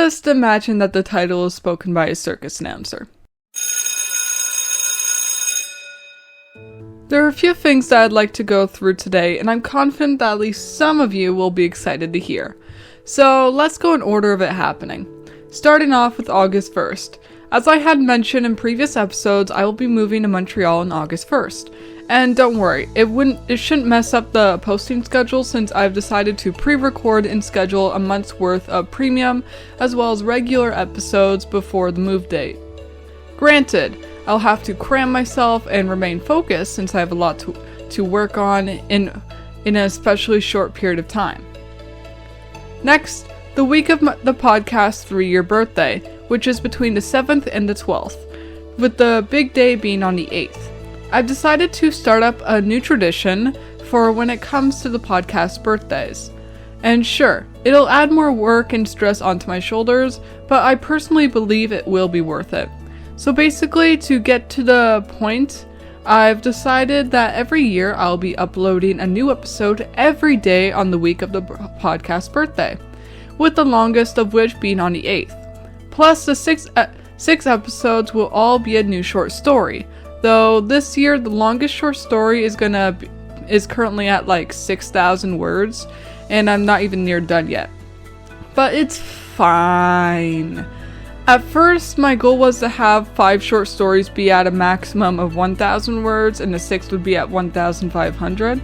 Just imagine that the title is spoken by a circus announcer. There are a few things that I'd like to go through today, and I'm confident that at least some of you will be excited to hear. So let's go in order of it happening. Starting off with August 1st. As I had mentioned in previous episodes, I will be moving to Montreal on August 1st. And don't worry, it shouldn't mess up the posting schedule since I've decided to pre-record and schedule a month's worth of premium as well as regular episodes before the move date. Granted, I'll have to cram myself and remain focused since I have a lot to work on in an especially short period of time. Next, the week of the podcast's 3-year birthday, which is between the 7th and the 12th, with the big day being on the 8th. I've decided to start up a new tradition for when it comes to the podcast birthdays. And sure, it'll add more work and stress onto my shoulders, but I personally believe it will be worth it. So basically, to get to the point, I've decided that every year I'll be uploading a new episode every day on the week of the podcast birthday, with the longest of which being on the 8th. Plus, the six episodes will all be a new short story, though this year the longest short story is currently at like 6,000 words, and I'm not even near done yet. But it's fine. At first, my goal was to have 5 short stories be at a maximum of 1,000 words, and the 6th would be at 1,500.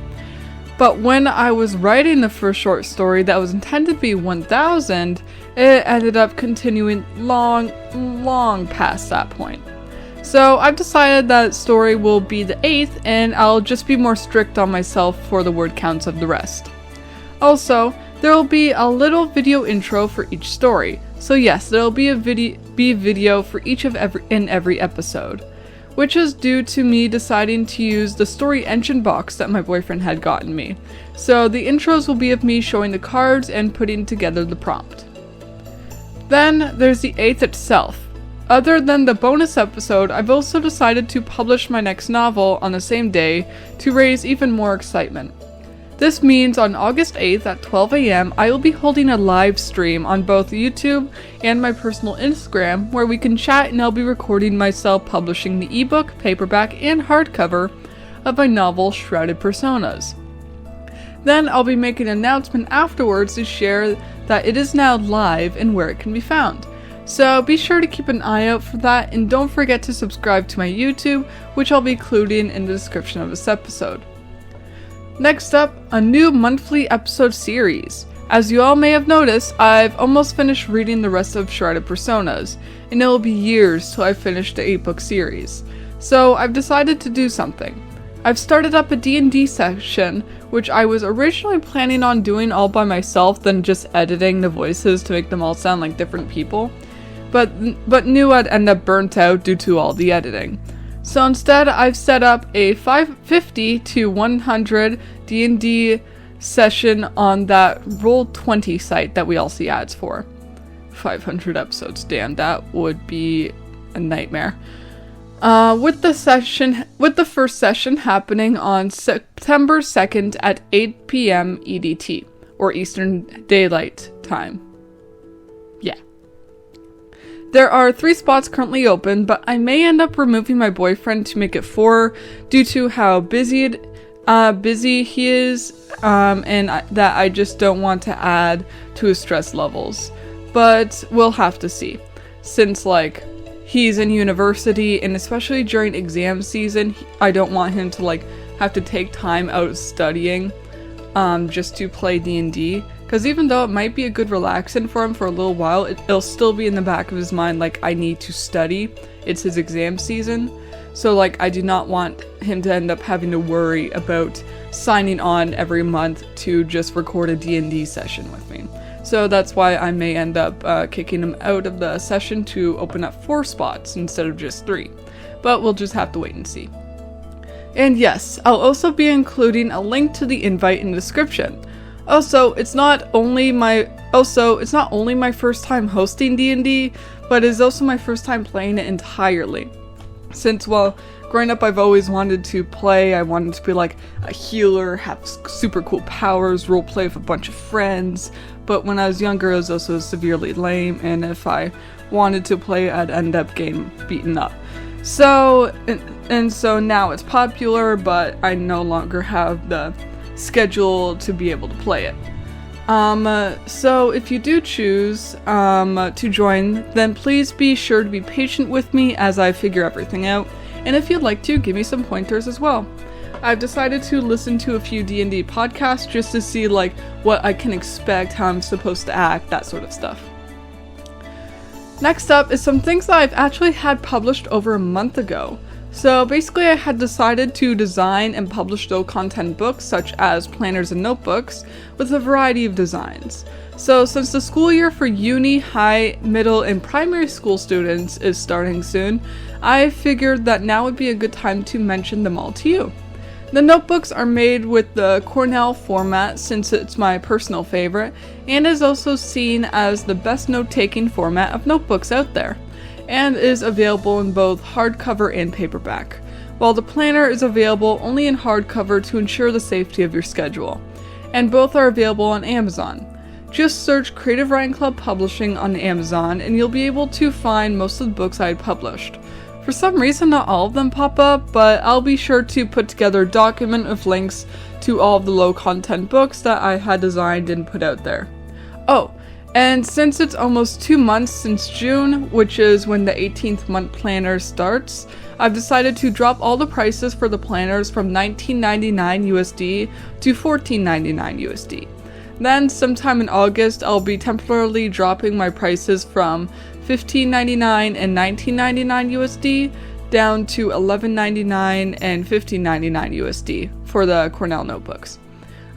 But when I was writing the first short story that was intended to be 1,000, it ended up continuing long past that point. So I've decided that story will be the 8th, and I'll just be more strict on myself for the word counts of the rest. Also, there will be a little video intro for each story. So yes, there will be a video for each of every episode, which is due to me deciding to use the story engine box that my boyfriend had gotten me. So the intros will be of me showing the cards and putting together the prompt. Then there's the 8th itself. Other than the bonus episode, I've also decided to publish my next novel on the same day to raise even more excitement. This means on August 8th at 12 AM, I will be holding a live stream on both YouTube and my personal Instagram where we can chat, and I'll be recording myself publishing the ebook, paperback, and hardcover of my novel Shrouded Personas. Then I'll be making an announcement afterwards to share that it is now live and where it can be found. So be sure to keep an eye out for that, and don't forget to subscribe to my YouTube, which I'll be including in the description of this episode. Next up, a new monthly episode series. As you all may have noticed, I've almost finished reading the rest of Shrouded Personas, and it will be years till I finish the 8-book series. So I've decided to do something. I've started up a D&D session, which I was originally planning on doing all by myself, then just editing the voices to make them all sound like different people, but knew I'd end up burnt out due to all the editing. So instead, I've set up a 50 to 100 D&D session on that Roll20 site that we all see ads for. 500 episodes, damn, that would be a nightmare. With the first session happening on September 2nd at 8 PM EDT, or Eastern Daylight Time. Yeah. There are 3 spots currently open, but I may end up removing my boyfriend to make it 4 due to how busy he is, and that I just don't want to add to his stress levels. But we'll have to see, since he's in university, and especially during exam season, I don't want him to have to take time out of studying just to play D&D. Because even though it might be a good relaxant for him for a little while, it'll still be in the back of his mind I need to study. It's his exam season. So I do not want him to end up having to worry about signing on every month to just record a D&D session with me. So that's why I may end up kicking him out of the session to open up 4 spots instead of just 3. But we'll just have to wait and see. And yes, I'll also be including a link to the invite in the description. Also, it's not only my first time hosting D&D, but it's also my first time playing it entirely. Since, well, growing up I've always wanted to play. I wanted to be like a healer, have super cool powers, roleplay with a bunch of friends. But when I was younger I was also severely lame, and if I wanted to play I'd end up getting beaten up. So, and so now it's popular, but I no longer have the schedule to be able to play it. So if you do choose to join, then please be sure to be patient with me as I figure everything out, and if you'd like to, give me some pointers as well. I've decided to listen to a few D&D podcasts just to see like what I can expect, how I'm supposed to act, that sort of stuff. Next up is some things that I've actually had published over a month ago. So basically I had decided to design and publish low content books such as planners and notebooks with a variety of designs. So since the school year for uni, high, middle, and primary school students is starting soon, I figured that now would be a good time to mention them all to you. The notebooks are made with the Cornell format since it's my personal favorite, and is also seen as the best note-taking format of notebooks out there, and is available in both hardcover and paperback, while the planner is available only in hardcover to ensure the safety of your schedule, and both are available on Amazon. Just search Creative Writing Club Publishing on Amazon and you'll be able to find most of the books I had published. For some reason not all of them pop up, but I'll be sure to put together a document with links to all of the low content books that I had designed and put out there. Oh, and since it's almost 2 months since June, which is when the 18th month planner starts, I've decided to drop all the prices for the planners from $19.99 USD to $14.99 USD. Then sometime in August, I'll be temporarily dropping my prices from $15.99 and $19.99 USD down to $11.99 and $15.99 USD for the Cornell notebooks.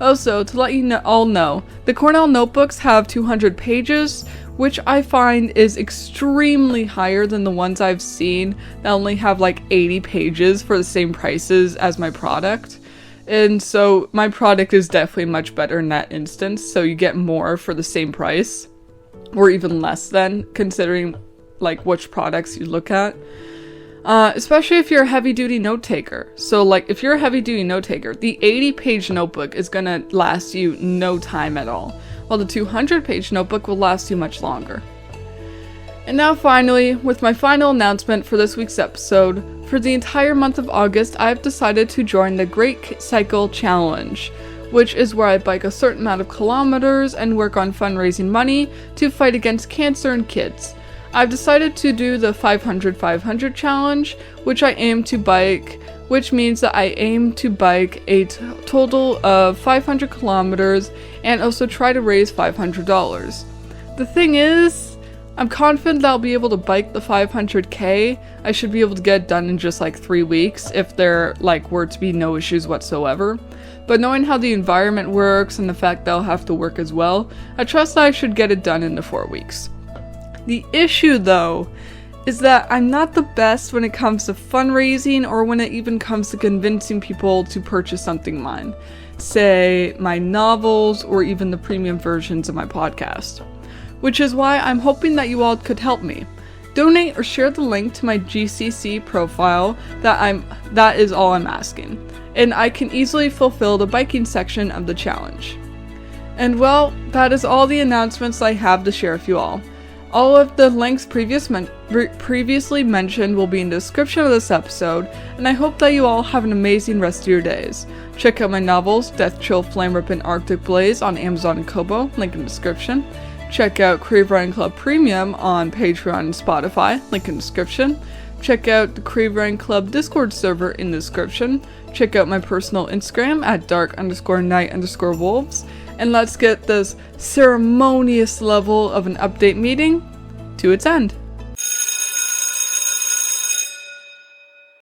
Also, to let you all know, the Cornell notebooks have 200 pages, which I find is extremely higher than the ones I've seen that only have like 80 pages for the same prices as my product. And so my product is definitely much better in that instance, so you get more for the same price, or even less than, considering like which products you look at. Especially if you're a heavy-duty note-taker. So like if you're a heavy-duty note-taker, the 80-page notebook is gonna last you no time at all, while the 200-page notebook will last you much longer. And now finally, with my final announcement for this week's episode, for the entire month of August, I have decided to join the Great Cycle Challenge, which is where I bike a certain amount of kilometers and work on fundraising money to fight against cancer in kids. I've decided to do the 500-500 challenge, which means that I aim to bike a total of 500 kilometers and also try to raise $500. The thing is, I'm confident that I'll be able to bike the 500k. I should be able to get it done in just like 3 weeks if there were to be no issues whatsoever. But knowing how the environment works and the fact that I'll have to work as well, I trust that I should get it done in the 4 weeks. The issue, though, is that I'm not the best when it comes to fundraising or when it even comes to convincing people to purchase something of mine, say my novels or even the premium versions of my podcast. Which is why I'm hoping that you all could help me. Donate or share the link to my GCC profile. That is all I'm asking. And I can easily fulfill the biking section of the challenge. And well, that is all the announcements I have to share with you all. All of the links previously mentioned will be in the description of this episode, and I hope that you all have an amazing rest of your days. Check out my novels, Death Chill, Flame Rip, and Arctic Blaze on Amazon and Kobo, link in the description. Check out Creative Writing Club Premium on Patreon and Spotify, link in the description. Check out the Creative Writing Club Discord server in the description. Check out my personal Instagram at dark_night_wolves. And let's get this ceremonious level of an update meeting to its end.